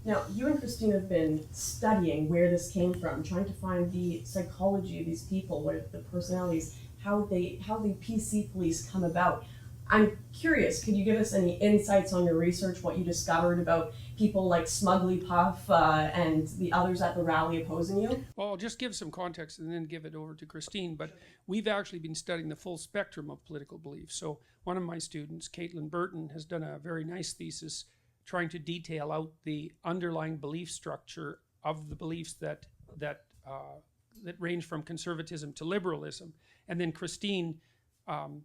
Now, you and Christine have been studying where this came from, trying to find the psychology of these people, what the personalities, how the PC police come about. I'm curious, could you give us any insights on your research, what you discovered about people like Smugly Puff and the others at the rally opposing you? Well, I'll just give some context and then give it over to Christine. But we've actually been studying the full spectrum of political beliefs. So one of my students, Caitlin Burton, has done a very nice thesis trying to detail out the underlying belief structure of the beliefs that range from conservatism to liberalism. And then Christine um,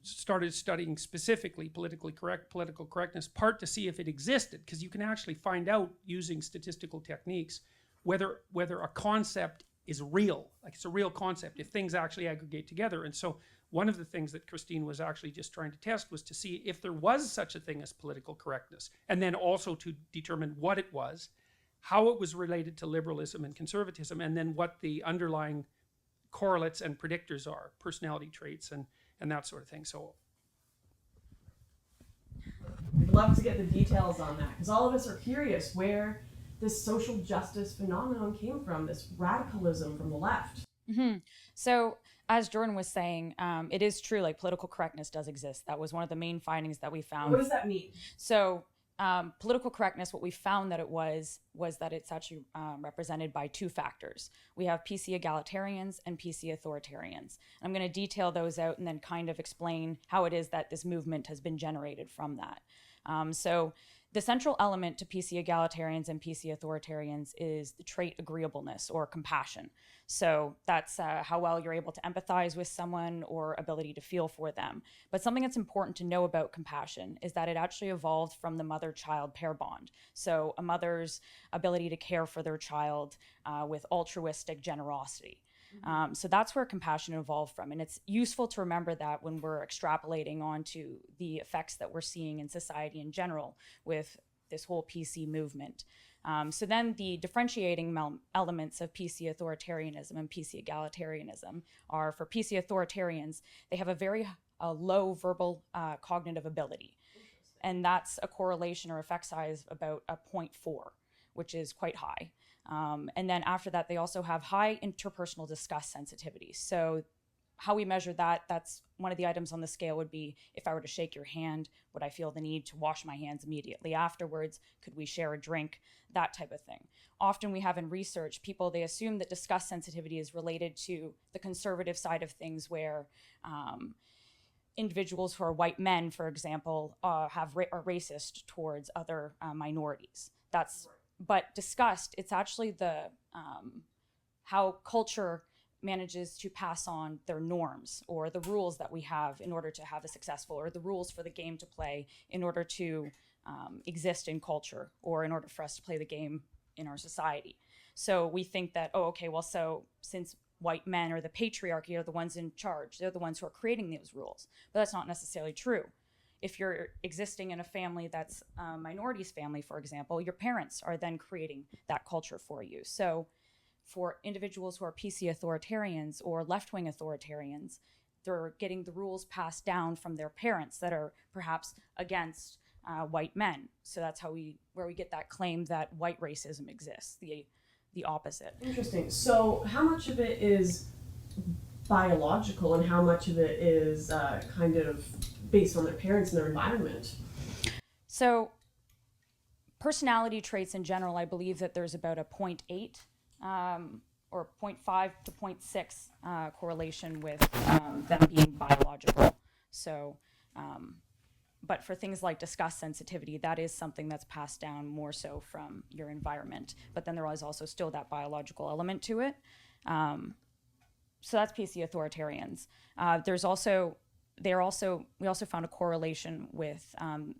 started studying specifically political correctness, part to see if it existed, because you can actually find out using statistical techniques whether a concept is real, like it's a real concept, if things actually aggregate together. And so one of the things that Christine was actually just trying to test was to see if there was such a thing as political correctness, and then also to determine what it was, how it was related to liberalism and conservatism, and then what the underlying correlates and predictors are, personality traits and that sort of thing. So I'd love to get the details on that, because all of us are curious where this social justice phenomenon came from, this radicalism from the left. So, as Jordan was saying, it is true, like political correctness does exist. That was one of the main findings that we found. What does that mean? So, political correctness, what we found that it was that it's actually represented by two factors. We have PC egalitarians and PC authoritarians. I'm going to detail those out and then kind of explain how it is that this movement has been generated from that. So the central element to PC egalitarians and PC authoritarians is the trait agreeableness or compassion. So that's how well you're able to empathize with someone or ability to feel for them. But something that's important to know about compassion is that it actually evolved from the mother-child pair bond. So a mother's ability to care for their child with altruistic generosity. So that's where compassion evolved from. And it's useful to remember that when we're extrapolating onto the effects that we're seeing in society in general with this whole PC movement. So then the differentiating elements of PC authoritarianism and PC egalitarianism are, for PC authoritarians, they have a very low verbal cognitive ability. And that's a correlation or effect size of about a 0.4, which is quite high. And then after that, they also have high interpersonal disgust sensitivity. So how we measure that, that's one of the items on the scale would be, if I were to shake your hand, would I feel the need to wash my hands immediately afterwards? Could we share a drink? That type of thing. Often we have in research, people, they assume that disgust sensitivity is related to the conservative side of things, where individuals who are white men, for example, are racist towards other minorities. But disgust, it's actually the how culture manages to pass on their norms or the rules that we have in order to have a successful, or the rules for the game to play in order to exist in culture, or in order for us to play the game in our society. So we think that, oh, okay, well, so since white men or the patriarchy are the ones in charge, they're the ones who are creating those rules. But that's not necessarily true. If you're existing in a family that's a minority's family, for example, your parents are then creating that culture for you. So for individuals who are PC authoritarians or left-wing authoritarians, they're getting the rules passed down from their parents that are perhaps against white men. So that's where we get that claim that white racism exists, the opposite. Interesting. So how much of it is biological and how much of it is kind of based on their parents and their environment? So personality traits in general, I believe that there's about a 0.8 or 0.5 to 0.6 correlation with them being biological. So, but for things like disgust sensitivity, that is something that's passed down more so from your environment. But then there is also still that biological element to it. So that's PC authoritarians. We also found a correlation with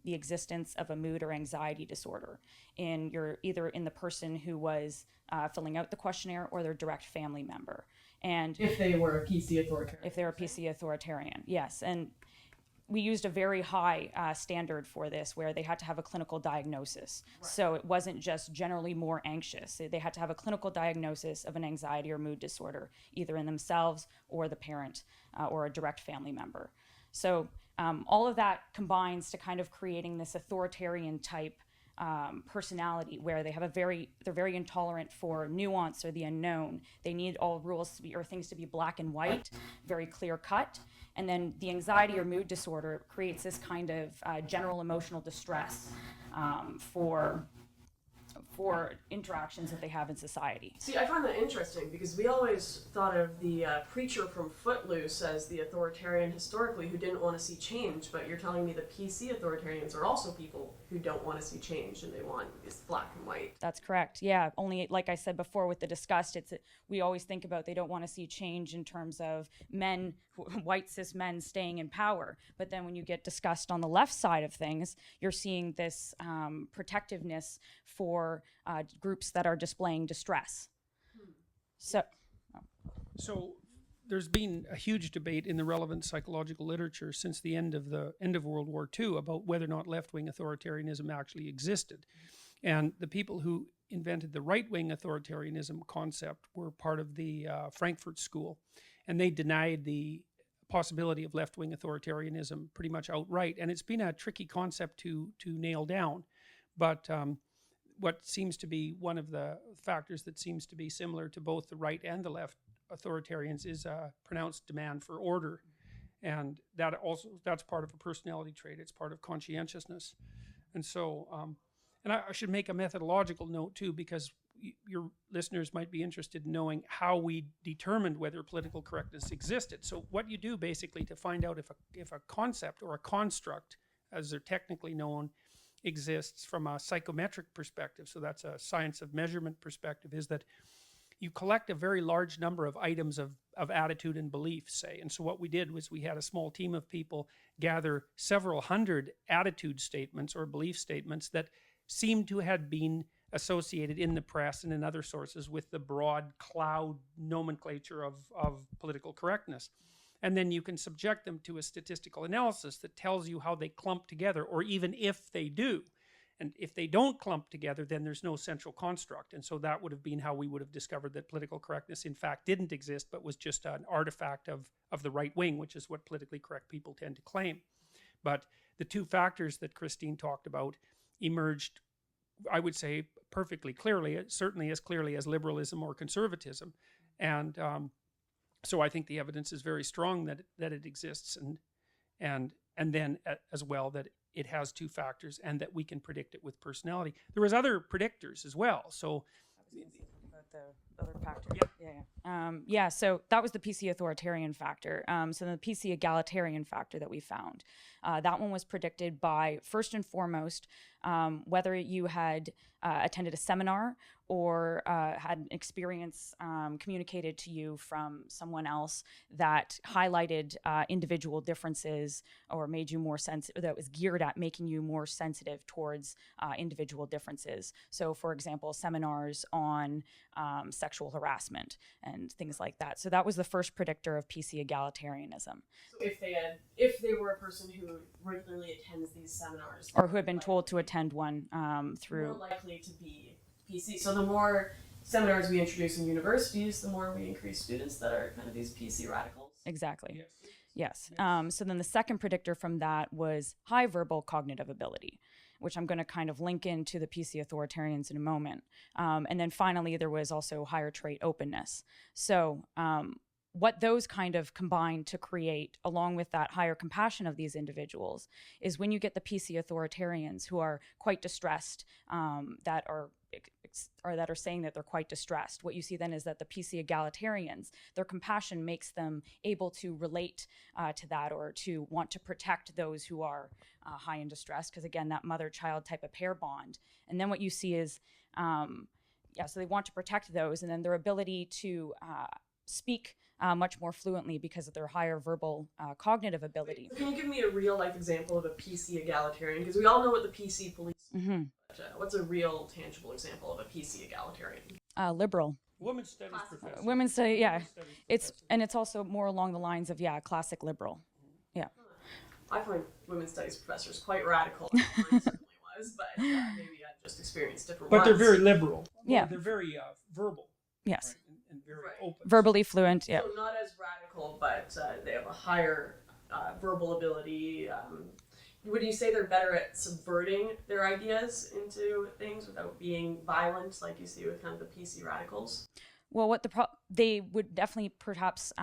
the existence of a mood or anxiety disorder either in the person who was filling out the questionnaire or their direct family member. And if they were a PC authoritarian. If they were a PC authoritarian, yes. And we used a very high standard for this, where they had to have a clinical diagnosis. Right. So it wasn't just generally more anxious. They had to have a clinical diagnosis of an anxiety or mood disorder, either in themselves or the parent or a direct family member. So all of that combines to kind of creating this authoritarian type personality, where they're very intolerant for nuance or the unknown. They need all rules to be, or things to be black and white, very clear cut. And then the anxiety or mood disorder creates this kind of general emotional distress for interactions that they have in society. See, I find that interesting because we always thought of the preacher from Footloose as the authoritarian historically who didn't want to see change, but you're telling me the PC authoritarians are also people who don't want to see change and they want this black and white. That's correct. Yeah. Only, like I said before with the disgust, we always think about they don't want to see change in terms of men, white cis men staying in power. But then when you get disgust on the left side of things, you're seeing this protectiveness for groups that are displaying distress. So there's been a huge debate in the relevant psychological literature since the end of World War II about whether or not left-wing authoritarianism actually existed. And the people who invented the right-wing authoritarianism concept were part of the Frankfurt School, and they denied the possibility of left-wing authoritarianism pretty much outright. And it's been a tricky concept to nail down. But what seems to be one of the factors that seems to be similar to both the right and the left authoritarians is a pronounced demand for order. And that's part of a personality trait. It's part of conscientiousness. And so, and I should make a methodological note too, because your listeners might be interested in knowing how we determined whether political correctness existed. So what you do basically to find out if a concept or a construct, as they're technically known, exists from a psychometric perspective, so that's a science of measurement perspective, is that you collect a very large number of items of attitude and belief, say. And so what we did was we had a small team of people gather several hundred attitude statements or belief statements that seemed to have been associated in the press and in other sources with the broad cloud nomenclature of political correctness. And then you can subject them to a statistical analysis that tells you how they clump together, or even if they do. And if they don't clump together, then there's no central construct. And so that would have been how we would have discovered that political correctness in fact didn't exist, but was just an artifact of the right wing, which is what politically correct people tend to claim. But the two factors that Christine talked about emerged, I would say, perfectly clearly, certainly as clearly as liberalism or conservatism. And so I think the evidence is very strong that it exists, and then as well that it has two factors and that we can predict it with personality. There was other predictors as well. So about the other factor. Yeah. So that was the PC authoritarian factor. So the PC egalitarian factor that we found, that one was predicted by, first and foremost, whether you had attended a seminar or had an experience communicated to you from someone else that highlighted individual differences or made you more sensitive, that was geared at making you more sensitive towards individual differences. So, for example, seminars on sexual harassment and things like that. So that was the first predictor of PC egalitarianism. So if they were a person who regularly attends these seminars, or who had been told to attend one through, more likely to be PC. So the more seminars we introduce in universities, the more we increase students that are kind of these PC radicals. Exactly. Yes. So then the second predictor from that was high verbal cognitive ability, which I'm going to kind of link into the PC authoritarians in a moment. And then finally, there was also higher trait openness. So what those kind of combine to create, along with that higher compassion of these individuals, is when you get the PC authoritarians who are quite distressed, that are saying that they're quite distressed. What you see then is that the PC egalitarians, their compassion makes them able to relate to that, or to want to protect those who are high in distress, because again, that mother-child type of pair bond. And then what you see is, so they want to protect those, and then their ability to speak much more fluently because of their higher verbal cognitive ability. So can you give me a real life example of a PC egalitarian? Because we all know what the PC police Mm-hmm. What's a real tangible example of a PC egalitarian? Liberal. Women's studies professor. Women's study, yeah. It's also more along the lines of classic liberal. Yeah. I find women's studies professors quite radical. Mine certainly was, but maybe I just experienced different ones. But they're very liberal. Yeah. They're very verbal. Yes. Right? And very open. Verbally fluent. Yeah. So not as radical, but they have a higher verbal ability. would you say they're better at subverting their ideas into things without being violent, like you see with kind of the PC radicals? Well, they would definitely perhaps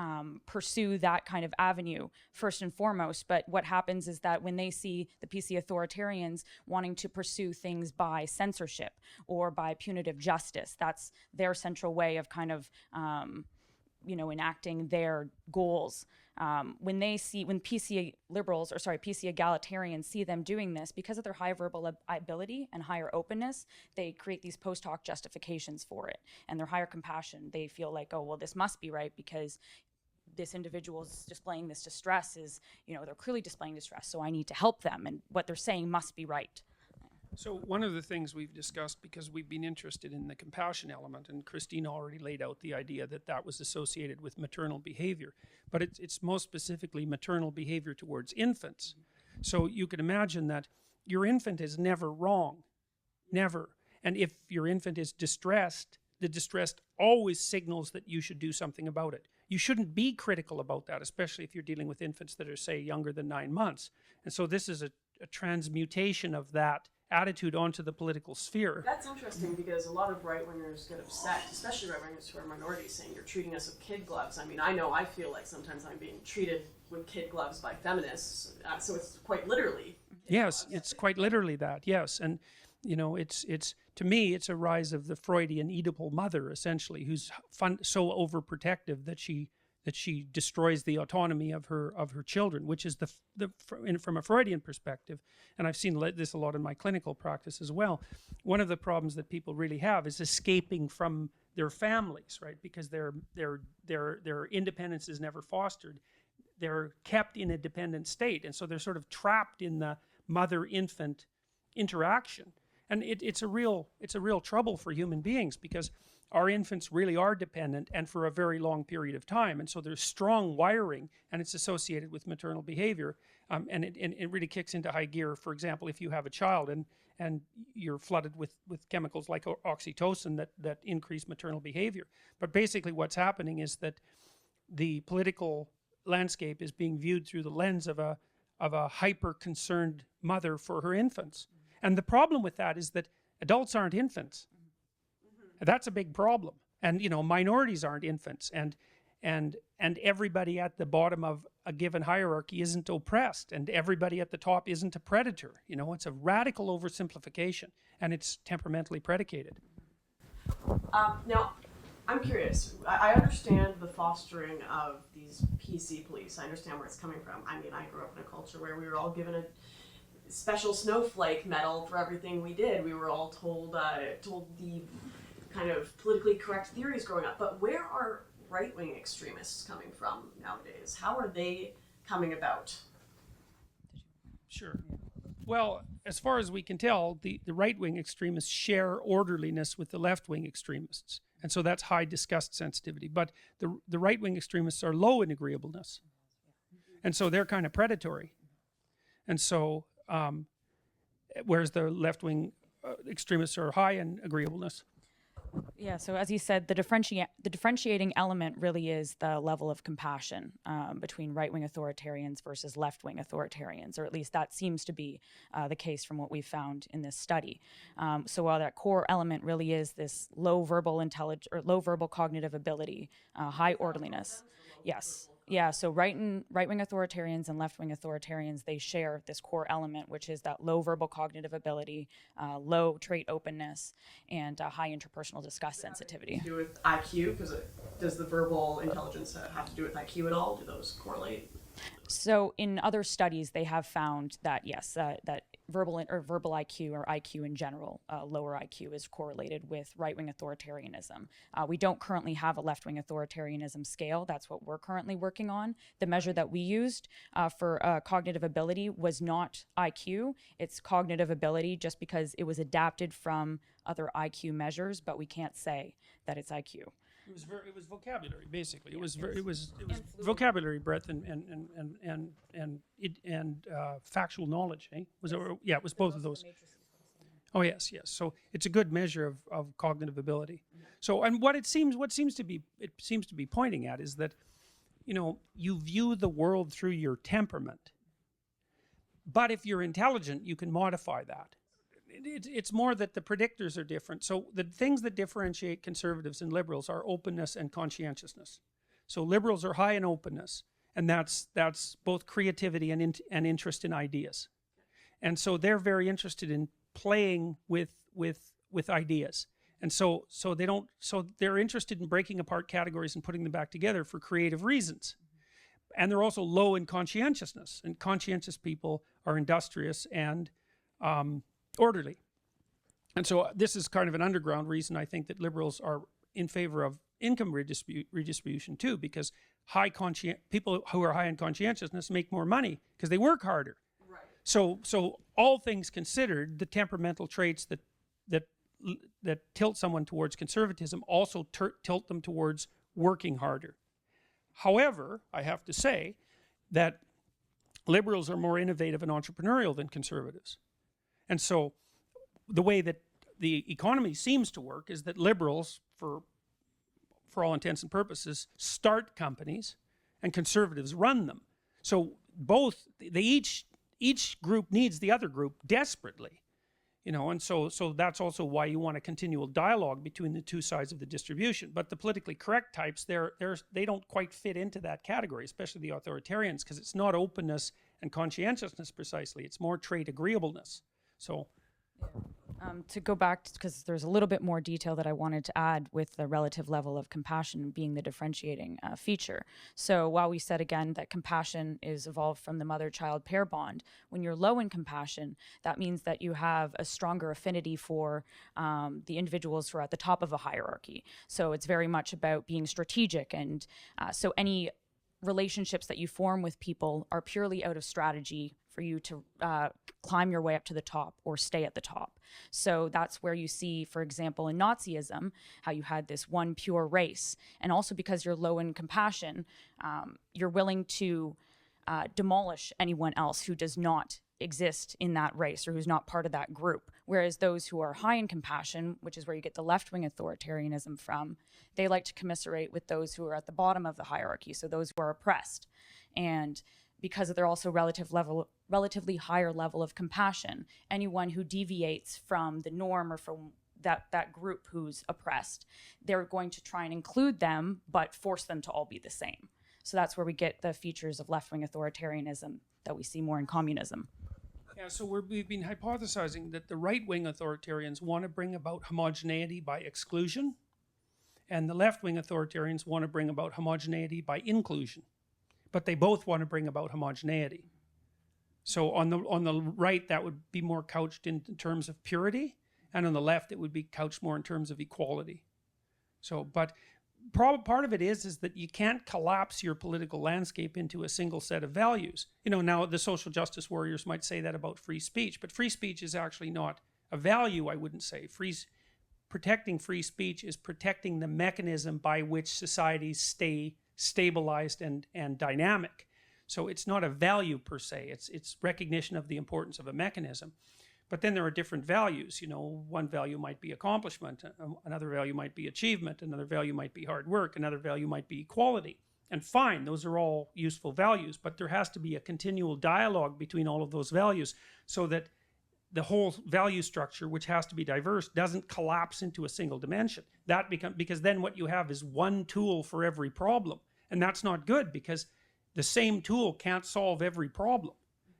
pursue that kind of avenue first and foremost. But what happens is that when they see the PC authoritarians wanting to pursue things by censorship or by punitive justice, that's their central way of kind of enacting their goals. When PC liberals, or sorry, PC egalitarians see them doing this, because of their high verbal ability and higher openness, they create these post hoc justifications for it. And their higher compassion, they feel like, oh, well, this must be right because this individual is displaying this distress they're clearly displaying distress, so I need to help them, and what they're saying must be right. So one of the things we've discussed, because we've been interested in the compassion element, and Christine already laid out the idea that was associated with maternal behavior, but it's most specifically maternal behavior towards infants. So you can imagine that your infant is never wrong, never. And if your infant is distressed, the distress always signals that you should do something about it. You shouldn't be critical about that, especially if you're dealing with infants that are, say, younger than 9 months. And so this is a transmutation of that attitude onto the political sphere. That's interesting, because a lot of right-wingers get upset, especially right-wingers who are minorities, saying you're treating us with kid gloves. I mean, I feel like sometimes I'm being treated with kid gloves by feminists, so it's quite literally. Yes, it's quite literally that, yes. And, it's to me, it's a rise of the Freudian Oedipal mother, essentially, who's so overprotective that she destroys the autonomy of her children, which is from a Freudian perspective, and I've seen this a lot in my clinical practice as well. One of the problems that people really have is escaping from their families, right? Because their independence is never fostered. They're kept in a dependent state, and so they're sort of trapped in the mother-infant interaction, and it's a real trouble for human beings, because our infants really are dependent, and for a very long period of time, and so there's strong wiring, and it's associated with maternal behavior, and it really kicks into high gear. For example, if you have a child and you're flooded with chemicals like oxytocin that increase maternal behavior. But basically what's happening is that the political landscape is being viewed through the lens of a hyper concerned mother for her infants. And the problem with that is that adults aren't infants. That's a big problem. And minorities aren't infants, and everybody at the bottom of a given hierarchy isn't oppressed, and everybody at the top isn't a predator. It's a radical oversimplification, and it's temperamentally predicated. Now, I'm curious. I understand the fostering of these PC police. I understand where it's coming from. I mean, I grew up in a culture where we were all given a special snowflake medal for everything we did. We were all told the kind of politically correct theories growing up. But where are right-wing extremists coming from nowadays? How are they coming about? Sure. Well, as far as we can tell, the right-wing extremists share orderliness with the left-wing extremists. And so that's high disgust sensitivity. But the right-wing extremists are low in agreeableness. And so they're kind of predatory. And so, whereas the left-wing extremists are high in agreeableness. Yeah, so as you said, the differentiating element really is the level of compassion between right-wing authoritarians versus left-wing authoritarians, or at least that seems to be the case from what we've found in this study. So while that core element really is this low verbal cognitive ability, high orderliness, yes. Yeah, so right-wing authoritarians and left-wing authoritarians, they share this core element, which is that low verbal cognitive ability, low trait openness, and high interpersonal disgust sensitivity. To do with IQ? Because does the verbal intelligence have to do with IQ at all? Do those correlate? So in other studies, they have found that, yes, that verbal IQ, or IQ in general, lower IQ, is correlated with right-wing authoritarianism. We don't currently have a left-wing authoritarianism scale. That's what we're currently working on. The measure that we used for cognitive ability was not IQ. It's cognitive ability, just because it was adapted from other IQ measures, but we can't say that it's IQ. It was vocabulary, basically. It was vocabulary breadth and factual knowledge. Eh? It was both of those. Oh yes. So it's a good measure of cognitive ability. So, and what seems to be pointing at is that, you view the world through your temperament, But if you're intelligent, you can modify that. It's more that the predictors are different. So the things that differentiate conservatives and liberals are openness and conscientiousness. So liberals are high in openness, and that's both creativity and interest in ideas. And so they're very interested in playing with ideas. And so they're interested in breaking apart categories and putting them back together for creative reasons. And they're also low in conscientiousness, and conscientious people are industrious and orderly. And so this is kind of an underground reason I think that liberals are in favor of income redistribution too, because people who are high in conscientiousness make more money because they work harder. Right. So all things considered, the temperamental traits that tilt someone towards conservatism also tilt them towards working harder. However, I have to say that liberals are more innovative and entrepreneurial than conservatives. And so the way that the economy seems to work is that liberals, for all intents and purposes, start companies and conservatives run them. So each group needs the other group desperately. And so that's also why you want a continual dialogue between the two sides of the distribution. But the politically correct types, they don't quite fit into that category, especially the authoritarians, because it's not openness and conscientiousness precisely. It's more trait agreeableness. So, to go back, because there's a little bit more detail that I wanted to add with the relative level of compassion being the differentiating feature. So while we said again that compassion is evolved from the mother-child pair bond, when you're low in compassion, that means that you have a stronger affinity for the individuals who are at the top of a hierarchy. So it's very much about being strategic, and so any relationships that you form with people are purely out of strategy for you to climb your way up to the top or stay at the top. So that's where you see, for example, in Nazism, how you had this one pure race. And also because you're low in compassion, you're willing to demolish anyone else who does not exist in that race or who's not part of that group. Whereas those who are high in compassion, which is where you get the left-wing authoritarianism from, they like to commiserate with those who are at the bottom of the hierarchy, so those who are oppressed. And because they're also relatively higher level of compassion, anyone who deviates from the norm or from that group who's oppressed, they're going to try and include them, but force them to all be the same. So that's where we get the features of left-wing authoritarianism that we see more in communism. Yeah, so we've been hypothesizing that the right-wing authoritarians want to bring about homogeneity by exclusion, and the left-wing authoritarians want to bring about homogeneity by inclusion. But they both want to bring about homogeneity. So on the right, that would be more couched in terms of purity, and on the left, it would be couched more in terms of equality. So, but part of it is that you can't collapse your political landscape into a single set of values. Now the social justice warriors might say that about free speech, but free speech is actually not a value, I wouldn't say. Protecting free speech is protecting the mechanism by which societies stay stabilized and dynamic. So it's not a value per se, it's recognition of the importance of a mechanism. But then there are different values. One value might be accomplishment, another value might be achievement, another value might be hard work, another value might be equality. And fine, those are all useful values, but there has to be a continual dialogue between all of those values so that the whole value structure, which has to be diverse, doesn't collapse into a single dimension. Because then what you have is one tool for every problem. And that's not good, because the same tool can't solve every problem.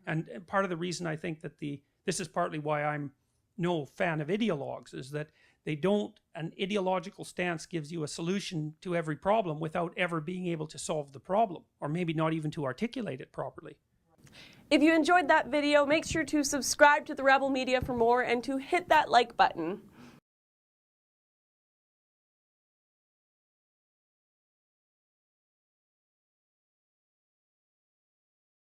And part of the reason I think that this is partly why I'm no fan of ideologues, is that an ideological stance gives you a solution to every problem without ever being able to solve the problem, or maybe not even to articulate it properly. If you enjoyed that video, make sure to subscribe to the Rebel Media for more and to hit that like button.